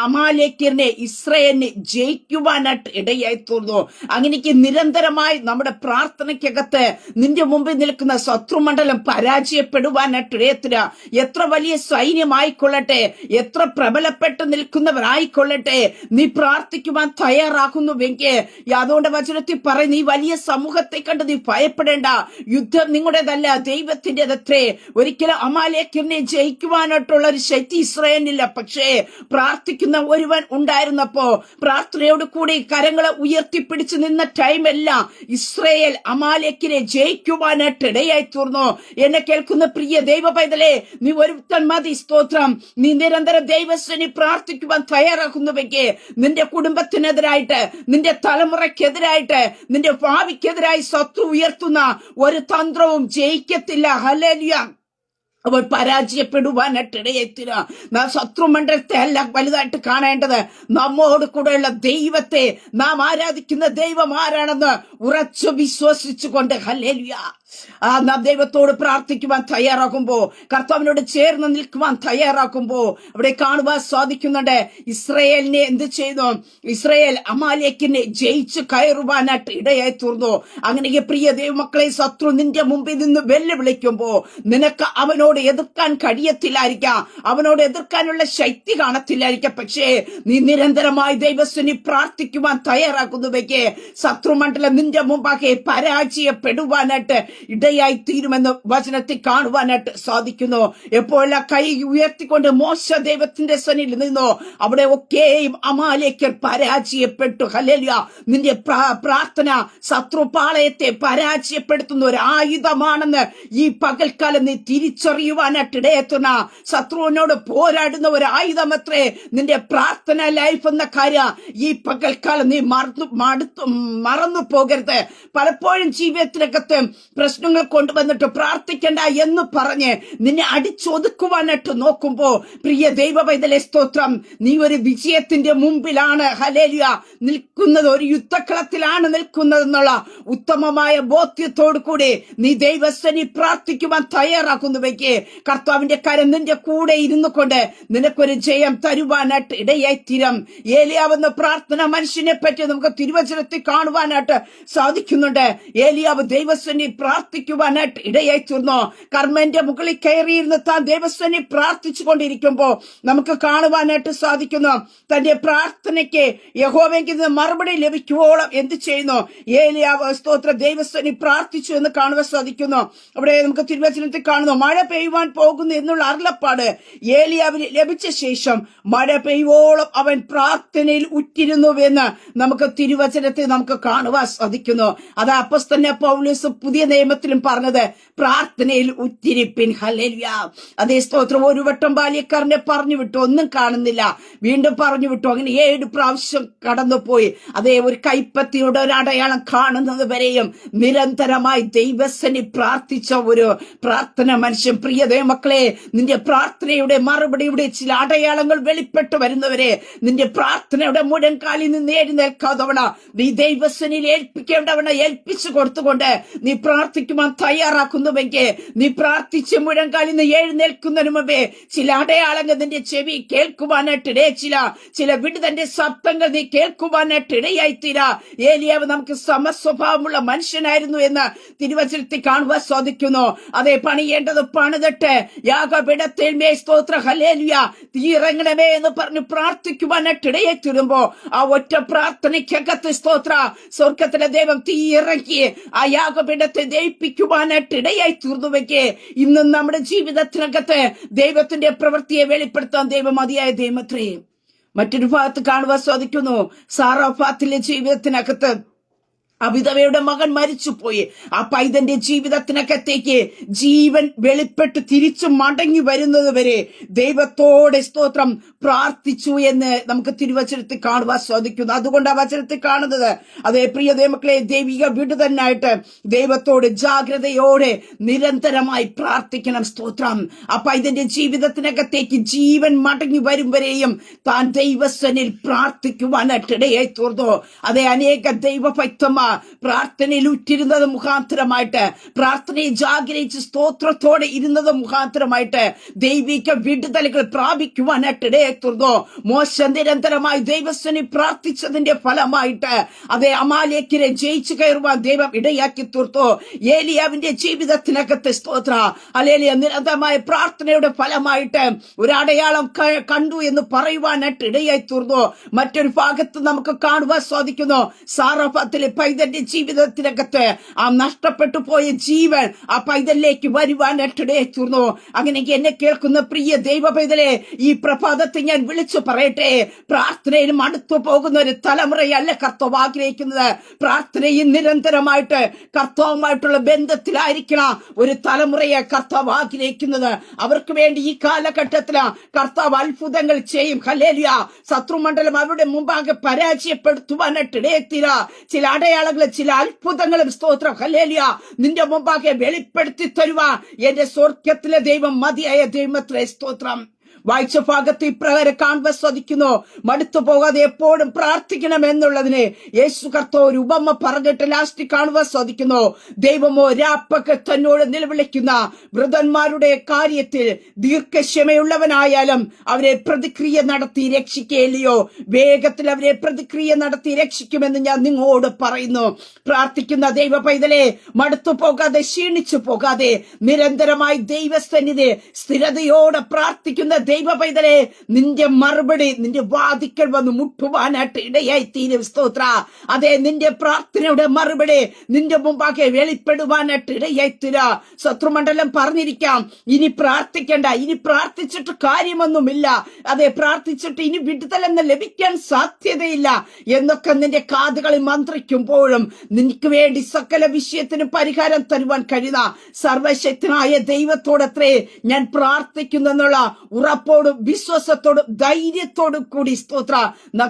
അമാലേക്യറിനെ ഇസ്രായേലിനെ ജയിക്കുവാനായിട്ട് ഇടയായി തീർന്നു. അങ്ങനെക്ക് നിരന്തരമായി നമ്മുടെ പ്രാർത്ഥനയ്ക്കകത്ത് നിന്റെ മുമ്പിൽ നിൽക്കുന്ന ശത്രുമണ്ഡലം പരാജയപ്പെടുവാനായിട്ട് ഇടയത്തില്ല. എത്ര വലിയ സൈന്യമായിക്കൊള്ളട്ടെ, എത്ര പ്രബലപ്പെട്ട് നിൽക്കുന്നവരായിക്കൊള്ളട്ടെ, നീ പ്രാർത്ഥിക്കുവാൻ തയ്യാറാകുന്നുവെങ്കിൽ അതുകൊണ്ട് വചനത്തിൽ പറയും, നീ വലിയ സമൂഹത്തെ കണ്ട് നീ ഭയപ്പെടേണ്ട. യുദ്ധം നിങ്ങളുടേതല്ല, ദൈവത്തിൻ്റെതത്രേ. ഒരിക്കലും അമാലേക്യറിനെ ജയിക്കുവാനായിട്ടുള്ള ഒരു ശക്തി ഇസ്രായേലിനില്ല. പക്ഷേ പ്രാർത്ഥിക്കുന്ന ഒരുവൻ ഉണ്ടായിരുന്നപ്പോ, പ്രാർത്ഥനയോട് കൂടി കരങ്ങളെ ഉയർത്തിപ്പിടിച്ചു നിന്ന ടൈമെല്ലാം ഇസ്രായേൽ അമാലേക്കിനെ ജയിക്കുവാനായിട്ട് ഇടയായി തീർന്നു. എന്നെ കേൾക്കുന്ന പ്രിയ ദൈവ പൈതലേ, നീ ഒരുത്തൻ മതി. സ്തോത്രം. നീ നിരന്തരം ദൈവസ്ഥനി പ്രാർത്ഥിക്കുവാൻ തയ്യാറാകുന്നുവെങ്കിൽ നിന്റെ കുടുംബത്തിനെതിരായിട്ട്, നിന്റെ തലമുറയ്ക്കെതിരായിട്ട്, നിന്റെ ഭാവിക്കെതിരായി ശത്രു ഉയർത്തുന്ന ഒരു തന്ത്രവും ജയിക്കത്തില്ല. ഹല്ലേലൂയ. അവൾ പരാജയപ്പെടുവാനായിട്ട് ഇടയെത്തില്ല. നാം ശത്രുമണ്ഡലത്തെ അല്ല വലുതായിട്ട് കാണേണ്ടത്, നമ്മോട് കൂടെയുള്ള ദൈവത്തെ, നാം ആരാധിക്കുന്ന ദൈവം ആരാണെന്ന് ഉറച്ചു വിശ്വസിച്ചുകൊണ്ട് ഹല്ലേലൂയ നാം ദൈവത്തോട് പ്രാർത്ഥിക്കുവാൻ തയ്യാറാക്കുമ്പോ, കർത്താവിനോട് ചേർന്ന് നിൽക്കുവാൻ തയ്യാറാക്കുമ്പോ അവിടെ കാണുവാൻ സാധിക്കുന്നുണ്ട്, ഇസ്രായേലിനെ എന്ത് ചെയ്തു, ഇസ്രായേൽ അമാലേക്കിനെ ജയിച്ചു കയറുവാനായിട്ട് ഇടയായി തീർന്നു. അങ്ങനെ പ്രിയ ദൈവമക്കളെ, ശത്രു നിന്റെ മുമ്പിൽ നിന്ന് വെല്ലുവിളിക്കുമ്പോ നിനക്ക് അവനോട് എതിർക്കാൻ കഴിയത്തില്ലായിരിക്കാം, അവനോട് എതിർക്കാനുള്ള ശക്തി കാണത്തില്ലായിരിക്കാം. പക്ഷേ നീ നിരന്തരമായി ദൈവസ്ഥനി പ്രാർത്ഥിക്കുവാൻ തയ്യാറാക്കുന്നുവെങ്കിൽ ശത്രുമണ്ഡലം നിന്റെ മുമ്പാകെ പരാജയപ്പെടുവാനായിട്ട് ഇടയായി തീരുമെന്ന് വചനത്തിൽ കാണുവാനായിട്ട് സാധിക്കുന്നു. എപ്പോഴെല്ലാം കൈ ഉയർത്തിക്കൊണ്ട് മോശ ദൈവത്തിന്റെ സന്നിധിയിൽ നിന്നോ അവിടെ ഒക്കെയും അമാലേക്യർ പരാജയപ്പെട്ടു. ഹല്ലേലൂയ. നിന്റെ പ്രാർത്ഥന ശത്രുപാളയത്തെ പരാജയപ്പെടുത്തുന്ന ഒരു ആയുധമാണെന്ന് ഈ പകൽക്കാലം നീ തിരിച്ചറിയുവാനായിട്ട് ഇടയെത്തുന്ന, ശത്രുവിനോട് പോരാടുന്ന ഒരു ആയുധമത്രേ നിന്റെ പ്രാർത്ഥന ലൈഫ് എന്ന കാര്യം ഈ പകൽക്കാലം നീ മറന്നു പോകരുത്. പലപ്പോഴും ജീവിതത്തിനകത്ത് പ്രശ്നങ്ങൾ കൊണ്ടുവന്നിട്ട് പ്രാർത്ഥിക്കണ്ട എന്ന് പറഞ്ഞ് നിന്നെ അടിച്ചൊതുക്കുവാനായിട്ട് നോക്കുമ്പോ, പ്രിയ ദൈവ പൈതലേ, സ്തോത്രം, നീ ഒരു വിജയത്തിന്റെ മുമ്പിലാണ് ഹല്ലേലൂയ നിൽക്കുന്നത്, ഒരു യുദ്ധക്കളത്തിലാണ് നിൽക്കുന്നതെന്നുള്ള ഉത്തമമായ ബോധ്യത്തോടു കൂടി നീ ദൈവസ്ഥനി പ്രാർത്ഥിക്കുവാൻ തയ്യാറാക്കുന്നുവെങ്കിൽ കർത്താവിന്റെ കരം നിന്റെ കൂടെ ഇരുന്നു കൊണ്ട് നിനക്കൊരു ജയം തരുവാനായിട്ട് ഇടയായി തീരും. ഏലിയാവെന്ന പ്രാർത്ഥന മനുഷ്യനെ പറ്റി നമുക്ക് തിരുവചനത്തിൽ കാണുവാനായിട്ട് സാധിക്കുന്നുണ്ട്. ഏലിയാവ് ദൈവസ്ഥനി പ്രാർത്ഥിക്കുവാനായിട്ട് ഇടയായി തീർന്നു. കർമ്മന്റെ മുകളിൽ കയറിയിരുന്ന് താൻ ദൈവസ്ഥനി പ്രാർത്ഥിച്ചു കൊണ്ടിരിക്കുമ്പോ നമുക്ക് കാണുവാനായിട്ട് സാധിക്കുന്നു, തന്റെ പ്രാർത്ഥനയ്ക്ക് യഹോവയ്ക്ക് മറുപടി ലഭിക്കുവോളം എന്ത് ചെയ്യുന്നു, ഏലിയാവ് സ്തോത്ര ദൈവസ്ഥനി പ്രാർത്ഥിച്ചു എന്ന് കാണുവാൻ സാധിക്കുന്നു. അവിടെ നമുക്ക് തിരുവചനത്തിൽ കാണുന്നു, മഴ പെയ്യുവാൻ പോകുന്നു എന്നുള്ള അരുളപ്പാട് ഏലിയാവിന് ലഭിച്ച ശേഷം മഴ പെയ്യുവോളം അവൻ പ്രാർത്ഥനയിൽ ഉറ്റിരുന്നുവെന്ന് നമുക്ക് തിരുവചനത്തിൽ നമുക്ക് കാണുവാൻ സാധിക്കുന്നു. അത് അപ്പോസ്തലനായ പൗലോസ് പുതിയ നിയമത്തിലും പറഞ്ഞത് പ്രാർത്ഥനയിൽ ഉറ്റിരിപ്പിൻ. ഹല്ലേലൂയ. അതേ സ്തോത്രം. ഒരു വട്ടം ബാല്യക്കാരനെ പറഞ്ഞു വിട്ടു, ഒന്നും കാണുന്നില്ല. വീണ്ടും പറഞ്ഞു വിട്ടു. അങ്ങനെ 7 പ്രാവശ്യം കടന്നുപോയി. അതേ, ഒരു കൈപ്പത്തിയുടെ ഒരു അടയാളം കാണുന്നത് വരെയും നിരന്തരമായി ദൈവസനി പ്രാർത്ഥിച്ച ഒരു പ്രാർത്ഥന മനുഷ്യൻ. പ്രിയ ദൈവമക്കളെ, നിന്റെ പ്രാർത്ഥനയുടെ മറുപടിയുടെ ചില അടയാളങ്ങൾ വെളിപ്പെട്ടു വരുന്നവരെ, നിന്റെ പ്രാർത്ഥനയുടെ മുഴങ്കാലിൽ നിന്ന് എഴുന്നേൽക്കാതവണ നീ ദൈവസനിൽ ഏൽപ്പിക്കേണ്ടവണ ഏൽപ്പിച്ചു കൊടുത്തുകൊണ്ട് നീ പ്രാർത്ഥിക്കുവാൻ തയ്യാറാക്കുന്നുവെങ്കിൽ, നീ പ്രാർത്ഥിച്ച് മുഴങ്കാലിൽ നിന്ന് എഴുന്നേൽക്കുന്നതിന് മുമ്പേ ചില അടയാളങ്ങൾ നിന്റെ ചെവി കേൾക്കുവാനായിട്ട് ചില വിടുതന്റെ ശബ്ദങ്ങൾ നീ കേൾക്കുവാനായിട്ട് ഇടയായിത്തീരാ. ഏലിയാവ് നമുക്ക് സമസ്വഭാവമുള്ള മനുഷ്യനായിരുന്നു എന്ന് തിരുവചനത്തിൽ കാണുവാൻ സാധിക്കുന്നു. അതേ, പണിയേണ്ടത് പണിതിട്ട് യാഗപീഠത്തിന്മേൽ സ്തോത്ര ഹല്ലേലൂയ തീയിറങ്ങണമേ എന്ന് പറഞ്ഞു പ്രാർത്ഥിക്കുവാനായിട്ട് ഇടയായിത്തീരുമ്പോ ആ ഒറ്റ പ്രാർത്ഥനയ്ക്കകത്ത് സ്തോത്ര സ്വർഗത്തിലെ ദൈവം തീയിറക്കി ആ യാഗപീഠത്തെ ദയിപ്പിക്കുവാനായിട്ട് ഇടയായി തീർന്നുവെങ്കിൽ ഇന്നും നമ്മുടെ ജീവിതത്തിനകത്ത് ദൈവത്തിന്റെ പ്രവൃത്തിയെ വെളിപ്പെടുത്താൻ ദൈവം മതിയായ ദൈവമത്രേ. മറ്റൊരു ഭാഗത്ത് കാണുവാൻ സാധിക്കുന്നു, സാറാഫാത്തിലെ ജീവിതത്തിനകത്ത് അബിതവയുടെ മകൻ മരിച്ചുപോയി. ആ പൈതന്റെ ജീവിതത്തിനകത്തേക്ക് ജീവൻ വെളിപ്പെട്ട് തിരിച്ചു മടങ്ങി വരുന്നത് വരെ ദൈവത്തോടെ സ്തോത്രം പ്രാർത്ഥിച്ചു എന്ന് നമുക്ക് തിരുവചനത്തിൽ കാണുവാൻ സാധിക്കുന്നു. അതുകൊണ്ട് ആ വചനത്തിൽ കാണുന്നത്, അതേ പ്രിയ ദൈവമക്കളെ, ദൈവിക വിടുതനായിട്ട് ദൈവത്തോട് ജാഗ്രതയോടെ നിരന്തരമായി പ്രാർത്ഥിക്കണം. സ്തോത്രം. ആ പൈതന്റെ ജീവിതത്തിനകത്തേക്ക് ജീവൻ മടങ്ങി വരും വരെയും താൻ ദൈവസനിൽ പ്രാർത്ഥിക്കുവാനായിട്ട് ഇടയായി തീർന്നു. അതേ, അനേക ദൈവഭക്തന്മാർ പ്രാർത്ഥനയിൽ ഉറ്റിരുന്നത് മുഖാന്തരമായിട്ട്, പ്രാർത്ഥനയെ ജാഗ്രഹിച്ച് സ്തോത്രത്തോടെ ഇരുന്നത് മുഖാന്തരമായിട്ട് ദൈവിക വിടുതലുകൾ പ്രാപിക്കുവാനായിട്ട് ഇടയായി തീർന്നു. മോശ നിരന്തരമായി ദൈവസനി പ്രാർത്ഥിച്ചതിന്റെ ഫലമായിട്ട് അതേ അമാലേക്കിനെ ജയിച്ചു കയറുവാൻ ദൈവം ഇടയാക്കി തീർത്തു. ഏലിയാവിന്റെ ജീവിതത്തിനകത്ത് സ്തോത്ര ഹല്ലേലൂയ നിരന്തരമായ പ്രാർത്ഥനയുടെ ഫലമായിട്ട് ഒരു അടയാളം കണ്ടു എന്ന് പറയുവാനായിട്ട് ഇടയായി തീർന്നു. മറ്റൊരു ഭാഗത്ത് നമുക്ക് കാണുവാൻ സാധിക്കുന്നു, സാറാഫാത്തിലെ പൈതന്റെ ജീവിതത്തിനകത്ത് ആ നഷ്ടപ്പെട്ടു പോയ ജീവൻ ആ പൈതലിലേക്ക് വരുവാനായിട്ട് ഇടയായി തീർന്നു. അങ്ങനെ എന്നെ കേൾക്കുന്ന പ്രിയ ദൈവ പൈതലെ, ഈ പ്രഭാതത്തെ ഞാൻ വിളിച്ചു പറയട്ടെ, പ്രാർത്ഥനയിലും അടുത്തു പോകുന്ന ഒരു തലമുറയല്ല കർത്താവ് ആഗ്രഹിക്കുന്നത്. പ്രാർത്ഥനയിൽ നിരന്തരമായിട്ട് കർത്താവുമായിട്ടുള്ള ബന്ധത്തിലായിരിക്കണം ഒരു തലമുറയെ കർത്താവ് ആഗ്രഹിക്കുന്നത്. അവർക്ക് വേണ്ടി ഈ കാലഘട്ടത്തിൽ കർത്താവ് അത്ഭുതങ്ങൾ ചെയ്യും. ഹല്ലേലൂയ. ശത്രുമണ്ഡലം അവരുടെ മുമ്പാകെ പരാജയപ്പെടുത്തുവാനായിട്ട് ഇടയെത്തില്ല. ചില അടയാളങ്ങളും ചില അത്ഭുതങ്ങളും സ്തോത്രം ഹല്ലേലൂയ നിന്റെ മുമ്പാകെ വെളിപ്പെടുത്തി തരുവാ എന്റെ സ്വർഗത്തിലെ ദൈവം മതിയായ ദൈവമത്രേ. സ്തോത്രം. വായിച്ച ഭാഗത്ത് ഇപ്രകാരം കാണുവാൻ സാധിക്കുന്നു, മടുത്തു പോകാതെ എപ്പോഴും പ്രാർത്ഥിക്കണം എന്നുള്ളതിന് യേശു കർത്താവ് ഒരു ഉപമ പറഞ്ഞിട്ട് ലാസ്റ്റ് കാണുവാൻ സാധിക്കുന്നു. ദൈവമോ രാപ്പകൽ തന്നോട് നിലവിളിക്കുന്ന വൃദ്ധന്മാരുടെ കാര്യത്തിൽ ദീർഘക്ഷമയുള്ളവനായാലും അവരെ പ്രതിക്രിയ നടത്തി രക്ഷിക്കുകയില്ലയോ? വേഗത്തിൽ അവരെ പ്രതിക്രിയ നടത്തി രക്ഷിക്കുമെന്ന് ഞാൻ നിങ്ങളോട് പറയുന്നു. പ്രാർത്ഥിക്കുന്ന ദൈവ പൈതലെ, മടുത്തു പോകാതെ ക്ഷീണിച്ചു പോകാതെ നിരന്തരമായി ദൈവസന്നിധി സ്ഥിരതയോടെ പ്രാർത്ഥിക്കുന്ന ദൈവ പൈതലെ, നിന്റെ മറുപടി നിന്റെ വാതിക്കൽ വന്ന് മുട്ടുവാനായിട്ട് ഇടയായി തീരും. സ്തോത്ര. അതെ, നിന്റെ പ്രാർത്ഥനയുടെ മറുപടി നിന്റെ മുമ്പാകെ വെളിപ്പെടുവാനായിട്ട് ഇടയായി തീരാ. ശത്രുമണ്ഡലം പറഞ്ഞിരിക്കാം, ഇനി പ്രാർത്ഥിക്കണ്ട, ഇനി പ്രാർത്ഥിച്ചിട്ട് കാര്യമൊന്നുമില്ല, അതെ പ്രാർത്ഥിച്ചിട്ട് ഇനി വിടുതലെന്ന് ലഭിക്കാൻ സാധ്യതയില്ല എന്നൊക്കെ നിന്റെ കാതുകളിൽ മന്ത്രിക്കുമ്പോഴും നിനക്ക് വേണ്ടി സകല വിഷയത്തിനും പരിഹാരം തരുവാൻ കഴിയുന്ന സർവശക്തനായ ദൈവത്തോടത്രേ ഞാൻ പ്രാർത്ഥിക്കുന്നെന്നുള്ള ഉറപ്പോടും വിശ്വാസത്തോടും ധൈര്യത്തോടും കൂടി സ്തോത്ര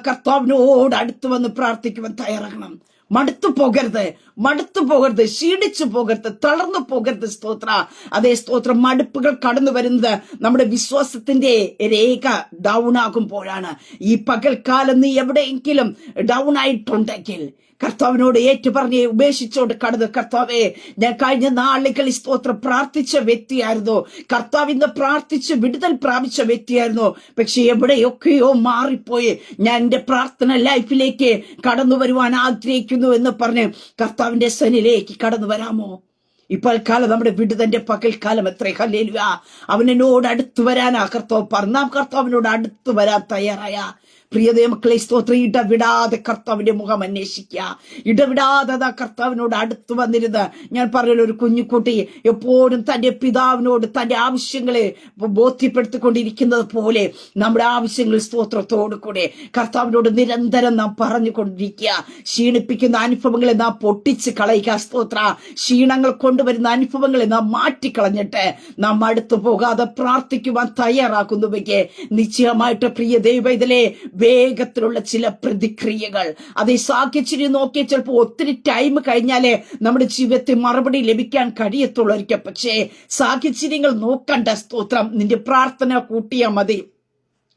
കർത്താവിനോട് അടുത്ത് വന്ന് പ്രാർത്ഥിക്കുവാൻ തയ്യാറാകണം. മടുത്തു പോകരുത്, ക്ഷീണിച്ചു പോകരുത്, തളർന്നു പോകരുത്. സ്തോത്ര. അതേ സ്തോത്രം. മടുപ്പുകൾ കടന്നു വരുന്നത് നമ്മുടെ വിശ്വാസത്തിന്റെ രേഖ ഡൗൺ ആകുമ്പോഴാണ്. ഈ പകൽക്കാലം നീ എവിടെയെങ്കിലും ഡൗൺ ആയിട്ടുണ്ടെങ്കിൽ കർത്താവിനോട് ഏറ്റുപറഞ്ഞ് ഉപേക്ഷിച്ചോണ്ട് കടന്ന്, കർത്താവേ ഞാൻ കഴിഞ്ഞ നാളുകളിൽ സ്തോത്രം പ്രാർത്ഥിച്ച വ്യക്തിയായിരുന്നു, കർത്താവ് ഇന്ന് പ്രാർത്ഥിച്ച് വിടുതൽ പ്രാപിച്ച വ്യക്തിയായിരുന്നു, പക്ഷെ എവിടെയൊക്കെയോ മാറിപ്പോയി, ഞാൻ എന്റെ പ്രാർത്ഥന ലൈഫിലേക്ക് കടന്നു വരുവാൻ ആഗ്രഹിക്കുന്നു എന്ന് പറഞ്ഞ് കർത്താവിന്റെ സന്നിധിയിലേക്ക് കടന്നു വരാമോ? ഇപ്പോൾ കാലം നമ്മുടെ വിടുതന്റെ പകൽക്കാലം എത്ര. ഹല്ലേലൂയ. അവനോട് അടുത്തു വരാനാ കർത്താവ് പറഞ്ഞ. നാം കർത്താവിനോട് അടുത്തു വരാൻ തയ്യാറായ പ്രിയതേ മക്കളെ സ്തോത്രം, ഇടവിടാതെ കർത്താവിന്റെ മുഖം അന്വേഷിക്കുക. ഇടവിടാതെ കർത്താവിനോട് അടുത്ത് വന്നിരുന്ന്, ഞാൻ പറഞ്ഞല്ലോ, ഒരു കുഞ്ഞുകുട്ടി എപ്പോഴും തന്റെ പിതാവിനോട് തന്റെ ആവശ്യങ്ങളെ ബോധ്യപ്പെടുത്തിക്കൊണ്ടിരിക്കുന്നത് പോലെ നമ്മുടെ ആവശ്യങ്ങൾ സ്തോത്രത്തോടു കൂടെ കർത്താവിനോട് നിരന്തരം നാം പറഞ്ഞുകൊണ്ടിരിക്കുക. ക്ഷീണിപ്പിക്കുന്ന അനുഭവങ്ങളെ നാം പൊട്ടിച്ച് കളയുക. സ്തോത്ര, ക്ഷീണങ്ങൾ കൊണ്ടുവരുന്ന അനുഭവങ്ങളെ നാം മാറ്റിക്കളഞ്ഞിട്ട് നാം അടുത്തു പോകാതെ പ്രാർത്ഥിക്കുവാൻ തയ്യാറാക്കുന്നുവെങ്കിൽ നിശ്ചയമായിട്ട് പ്രിയ ദൈവത്തിലെ വേഗത്തിലുള്ള ചില പ്രതിക്രിയകൾ, അതേ സാഹചര്യം നോക്കിയാൽ ചിലപ്പോൾ ഒത്തിരി ടൈം കഴിഞ്ഞാലേ നമ്മുടെ ജീവിതത്തിൽ മറുപടി ലഭിക്കാൻ കഴിയത്തുള്ളവർക്ക്. പക്ഷേ സാഹചര്യങ്ങൾ നോക്കണ്ട. സ്തോത്രം, നിന്റെ പ്രാർത്ഥന കൂട്ടിയാൽ മതി.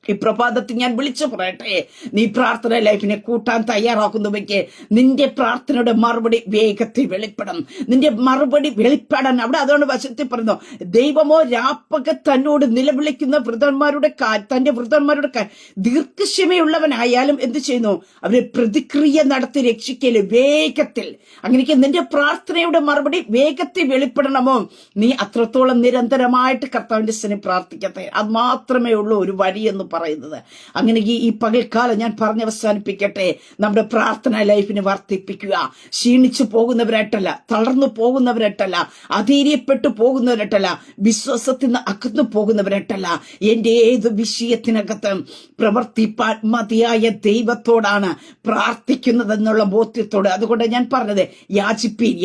ഈ പ്രഭാതത്തിൽ ഞാൻ വിളിച്ചു പറയട്ടെ, നീ പ്രാർത്ഥന ലൈഫിനെ കൂട്ടാൻ തയ്യാറാക്കുന്നുവെങ്കിൽ നിന്റെ പ്രാർത്ഥനയുടെ മറുപടി വേഗത്തിൽ വെളിപ്പെടണം. നിന്റെ മറുപടി വെളിപ്പെടാൻ അവിടെ അതുകൊണ്ട് വശത്തിൽ പറയുന്നു, ദൈവമോ രാപ്പക തന്നോട് നിലവിളിക്കുന്ന തന്റെ വൃദ്ധന്മാരുടെ ദീർഘക്ഷമയുള്ളവനായാലും എന്ത് ചെയ്യുന്നു, അവരെ പ്രതിക്രിയ നടത്തി രക്ഷിക്കല് വേഗത്തിൽ. അങ്ങനെയൊക്കെ നിന്റെ പ്രാർത്ഥനയുടെ മറുപടി വേഗത്തിൽ വെളിപ്പെടണമോ, നീ അത്രത്തോളം നിരന്തരമായിട്ട് കർത്താവിന്റെ സ്ഥലം പ്രാർത്ഥിക്കട്ടെ. അത് മാത്രമേ ഉള്ളൂ ഒരു വഴിയെന്ന് പറയുന്നത്. അങ്ങനെ ഈ പകൽക്കാലം ഞാൻ പറഞ്ഞ് അവസാനിപ്പിക്കട്ടെ, നമ്മുടെ പ്രാർത്ഥന ലൈഫിനെ വർദ്ധിപ്പിക്കുക. ക്ഷീണിച്ചു പോകുന്നവരായിട്ടല്ല, തളർന്നു പോകുന്നവരായിട്ടല്ല, അധൈര്യപ്പെട്ടു പോകുന്നവരായിട്ടല്ല, വിശ്വാസത്തിൽ നിന്ന് അകന്നു പോകുന്നവരായിട്ടല്ല, എന്റെ ഏത് വിഷയത്തിനകത്തും പ്രവർത്തിപ്പാൻ മതിയായ ദൈവത്തോടാണ് പ്രാർത്ഥിക്കുന്നതെന്നുള്ള ബോധ്യത്തോട്. അതുകൊണ്ട് ഞാൻ പറഞ്ഞത്,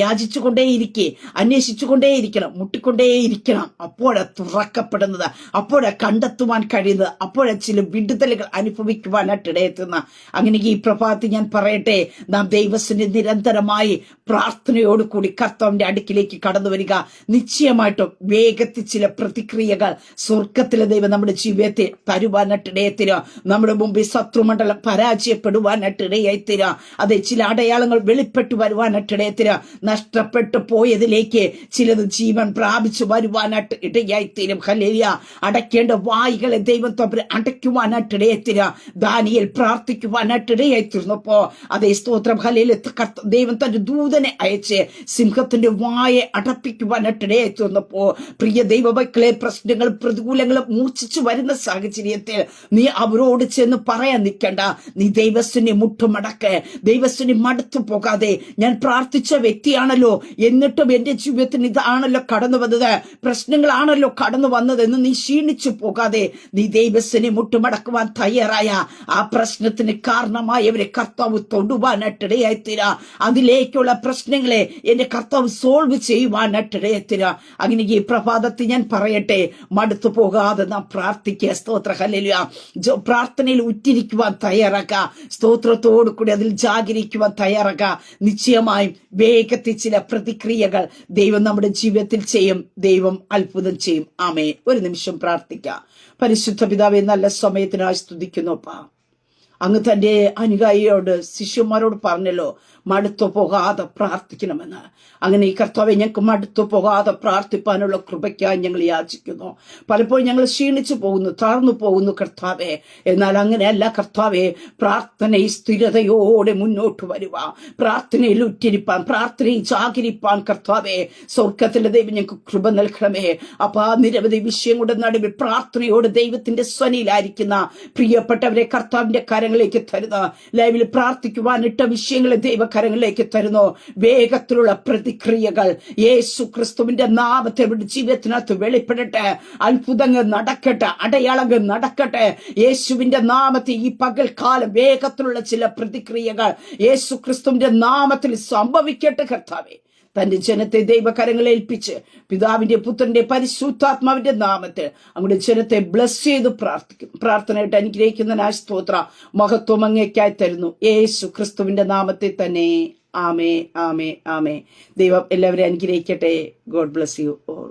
യാചിച്ചുകൊണ്ടേയിരിക്കെ, അന്വേഷിച്ചുകൊണ്ടേയിരിക്കണം, മുട്ടിക്കൊണ്ടേയിരിക്കണം. അപ്പോഴാണ് തുറക്കപ്പെടുന്നത്, അപ്പോഴാണ് കണ്ടെത്തുവാൻ കഴിയുന്നത്, അപ്പോഴാണ് ചില വിടുതലുകൾ അനുഭവിക്കുവാനായിട്ട് ഇടയെത്തുന്ന. അങ്ങനെ ഈ പ്രഭാതത്തിൽ ഞാൻ പറയട്ടെ, നാം ദൈവത്തിന് നിരന്തരമായി പ്രാർത്ഥനയോടുകൂടി കർത്താവിന്റെ അടുക്കിലേക്ക് കടന്നു വരിക. നിശ്ചയമായിട്ടും വേഗത്തിൽ ചില പ്രതിക്രിയകൾ സ്വർഗത്തിലെ ദൈവം നമ്മുടെ ജീവിതത്തെ തരുവാനായിട്ട് ഇടയെത്തീരാ. നമ്മുടെ മുമ്പിൽ ശത്രുമണ്ഡലം പരാജയപ്പെടുവാനായിട്ട് ഇടയായിത്തീരാ. അതെ, ചില അടയാളങ്ങൾ വെളിപ്പെട്ടു വരുവാനായിട്ട് ഇടയെത്തീരാ. നഷ്ടപ്പെട്ടു പോയതിലേക്ക് ചിലത് ജീവൻ പ്രാപിച്ചു വരുവാനായിട്ട് ഇടയായിത്തീരും. ഹല്ലേലൂയ. അടയ്ക്കേണ്ട വായികളെ ദൈവം അടയ്ക്കുവാനായിട്ട് ഇടയെത്തീരാ. ദാനിയേൽ പ്രാർത്ഥിക്കുവാനായിട്ട് ഇടയായിത്തീർന്നപ്പോ അതേ സ്തോത്രം, ഹല്ലേലൂയ, ദൈവം തന്റെ ദൂതനെ അയച്ച് സിംഹത്തിന്റെ വായെ അടപ്പിക്കുവാനായിട്ട് ഇടയായിത്തീർന്നപ്പോ പ്രിയ ദൈവമക്കളെ, പ്രശ്നങ്ങളും പ്രതികൂലങ്ങളും മൂർച്ഛിച്ചു വരുന്ന സാഹചര്യത്തിൽ നീ അവരോട് ചെന്ന് പറയാൻ നിൽക്കണ്ട. നീ ദൈവസ്ഥനെ മുട്ടുമടക്ക്, ദൈവസ്ഥനെ മടുത്തു പോകാതെ. ഞാൻ പ്രാർത്ഥിച്ച വ്യക്തിയാണല്ലോ, എന്നിട്ടും എന്റെ ജീവിതത്തിന് ഇതാണല്ലോ കടന്നു വന്നത്, പ്രശ്നങ്ങളാണല്ലോ കടന്നു വന്നതെന്ന് നീ ക്ഷീണിച്ചു പോകാതെ നീ ദൈവസ്ഥനെ മുട്ടുമടക്കുവാൻ തയ്യാറായ ആ പ്രശ്നത്തിന് കാരണമായവരെ കർത്താവ് തൊടുവാനായിട്ടിടയായിത്തീരാ. അതിലേക്കുള്ള പ്രശ്നങ്ങളെ എന്റെ കർത്താവ് സോൾവ് ചെയ്യുവാനായിട്ടിടയായിത്തീരാ. അങ്ങനെ ഈ പ്രഭാതത്തിൽ ഞാൻ പറയട്ടെ, മടുത്തു പോകാതെ നാം പ്രാർത്ഥിക്കുക. സ്തോത്ര, ഹല്ലേലൂയ. പ്രാർത്ഥനയിൽ ഉറ്റിരിക്കുവാൻ തയ്യാറാക്കുക, സ്തോത്രത്തോടു കൂടി അതിൽ ജാഗരിക്കുവാൻ തയ്യാറാക്കുക. നിശ്ചയമായും വേഗത്തിൽ ചില പ്രതിക്രിയകൾ ദൈവം നമ്മുടെ ജീവിതത്തിൽ ചെയ്യും, ദൈവം അത്ഭുതം ചെയ്യും. ആമേൻ. ഒരു നിമിഷം പ്രാർത്ഥിക്കാം. പരിശുദ്ധ പിതാവേ, നല്ല സമയത്തിനായി സ്തുതിക്കുന്നുപ്പാ. അങ്ങ് തന്റെ അനുയായിയോട്, ശിഷ്യന്മാരോട് പറഞ്ഞല്ലോ, മടുത്തു പോകാതെ പ്രാർത്ഥിക്കണമെന്ന്. അങ്ങനെ ഈ കർത്താവെ, ഞങ്ങൾക്ക് മടുത്തു പോകാതെ പ്രാർത്ഥിപ്പാനുള്ള കൃപയ്ക്കായി ഞങ്ങൾ യാചിക്കുന്നു. പലപ്പോഴും ഞങ്ങൾ ക്ഷീണിച്ചു പോകുന്നു, തളർന്നു പോകുന്നു കർത്താവെ. എന്നാൽ അങ്ങനെയല്ല കർത്താവെ, പ്രാർത്ഥനയിൽ സ്ഥിരതയോടെ മുന്നോട്ട് വരുക, പ്രാർത്ഥനയിൽ ഉറ്റിരിപ്പാൻ, പ്രാർത്ഥനയിൽ ജാഗരിപ്പാൻ കർത്താവെ സ്വർഗത്തിലെ ദൈവം ഞങ്ങൾക്ക് കൃപ നൽകണമേ. അപ്പൊ ആ നിരവധി വിഷയങ്ങളുടെ നടുവിൽ പ്രാർത്ഥനയോട് ദൈവത്തിന്റെ സ്വനിലായിരിക്കുന്ന പ്രിയപ്പെട്ടവരെ കർത്താവിന്റെ കരങ്ങളിലേക്ക് തരുന്ന, ലൈവിൽ പ്രാർത്ഥിക്കുവാൻ ഇട്ട വിഷയങ്ങളെ ദൈവകരങ്ങളിലേക്ക് തരുന്നു. വേഗത്തിലുള്ള പ്രതിക്രിയകൾ യേശു ക്രിസ്തുവിന്റെ നാമത്തെ ജീവിതത്തിനകത്ത് വെളിപ്പെടട്ടെ. അത്ഭുതങ്ങൾ നടക്കട്ടെ, അടയാളങ്ങൾ നടക്കട്ടെ. യേശുവിന്റെ നാമത്തിൽ ഈ പകൽക്കാലം വേഗത്തിലുള്ള ചില പ്രതിക്രിയകൾ യേശു ക്രിസ്തുവിന്റെ നാമത്തിൽ സംഭവിക്കട്ടെ. കർത്താവേ, തന്റെ ജനത്തെ ദൈവകരങ്ങളെ ഏൽപ്പിച്ച് പിതാവിന്റെ പുത്രന്റെ പരിശുദ്ധാത്മാവിന്റെ നാമത്തിൽ അങ്ങയുടെ ജനത്തെ ബ്ലസ് ചെയ്ത് പ്രാർത്ഥിക്കും. പ്രാർത്ഥനയായിട്ട് അനുഗ്രഹിക്കുന്ന സ്തോത്ര മഹത്വം അങ്ങേക്കായി തരുന്നു, യേശു ക്രിസ്തുവിന്റെ നാമത്തിൽ തന്നെ. ആമേ, ആമേ, ആമേ. ദൈവം എല്ലാവരെയും അനുഗ്രഹിക്കട്ടെ. God bless you all.